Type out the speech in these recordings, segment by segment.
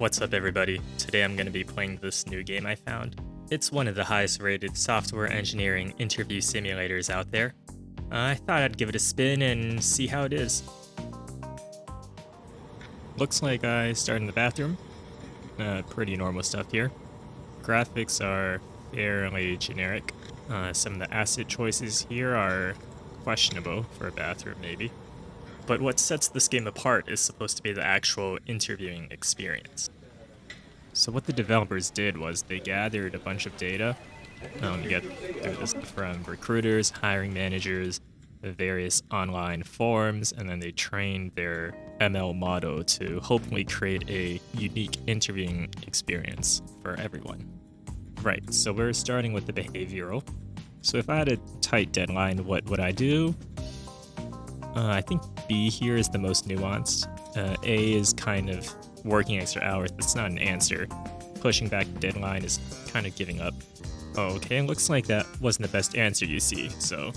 What's up everybody? Today I'm going to be playing this new game I found. It's one of the highest rated software engineering interview simulators out there. I thought I'd give it a spin and see how it is. Looks like I start in the bathroom. Pretty normal stuff here. Graphics are fairly generic. Some of the asset choices here are questionable for a bathroom maybe. But what sets this game apart is supposed to be the actual interviewing experience. So what the developers did was they gathered a bunch of data to get through this from recruiters, hiring managers, the various online forums, and then they trained their ML model to hopefully create a unique interviewing experience for everyone. Right, so we're starting with the behavioral. So if I had a tight deadline, what would I do? I think B here is the most nuanced. A is kind of working extra hours. That's not an answer. Pushing back the deadline is kind of giving up. Okay, looks like that wasn't the best answer you see, so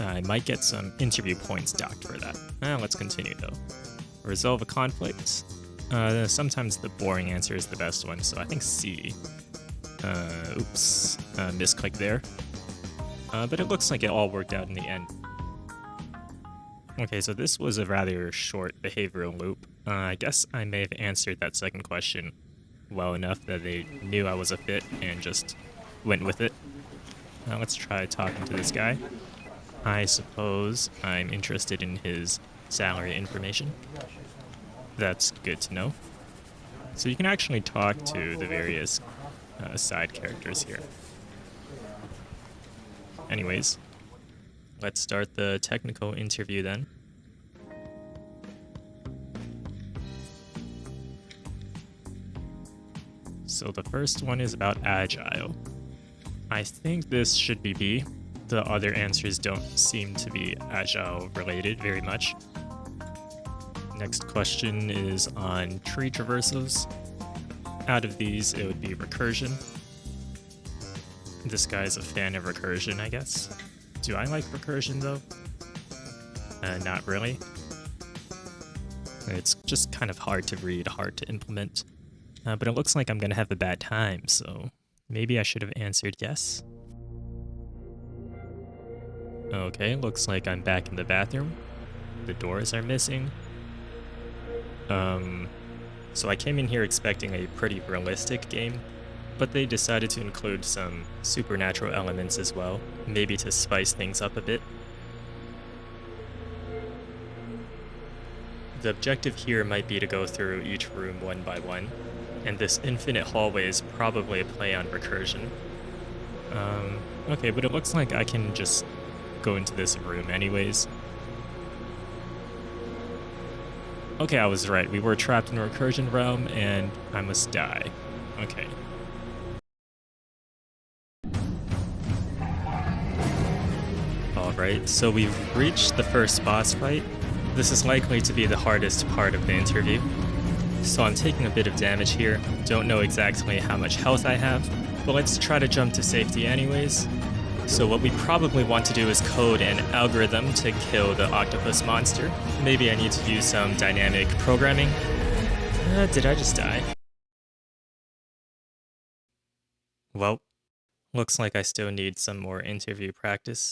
I might get some interview points docked for that. Let's continue though. Resolve a conflict. Sometimes the boring answer is the best one, so I think C. Oops, misclick there. But it looks like it all worked out in the end. Okay, so this was a rather short behavioral loop. I guess I may have answered that second question well enough that they knew I was a fit and just went with it. Let's try talking to this guy. I suppose I'm interested in his salary information. That's good to know. So you can actually talk to the various side characters here. Anyways, let's start the technical interview then. So the first one is about Agile. I think this should be B. The other answers don't seem to be Agile related very much. Next question is on tree traversals. Out of these, it would be Recursion. This guy's a fan of Recursion, I guess. Do I like Recursion though? Not really. It's just kind of hard to read, hard to implement. But it looks like I'm gonna have a bad time, so maybe I should have answered yes. Okay, looks like I'm back in the bathroom. The doors are missing. So I came in here expecting a pretty realistic game, but they decided to include some supernatural elements as well, maybe to spice things up a bit. The objective here might be to go through each room one by one, and this infinite hallway is probably a play on Recursion. Okay, but it looks like I can just go into this room anyways. Okay, I was right. We were trapped in a Recursion realm, and I must die. Okay. Alright, so we've reached the first boss fight. This is likely to be the hardest part of the interview. So I'm taking a bit of damage here. Don't know exactly how much health I have, but let's try to jump to safety anyways. So what we probably want to do is code an algorithm to kill the octopus monster. Maybe I need to use some dynamic programming. Did I just die? Well, looks like I still need some more interview practice.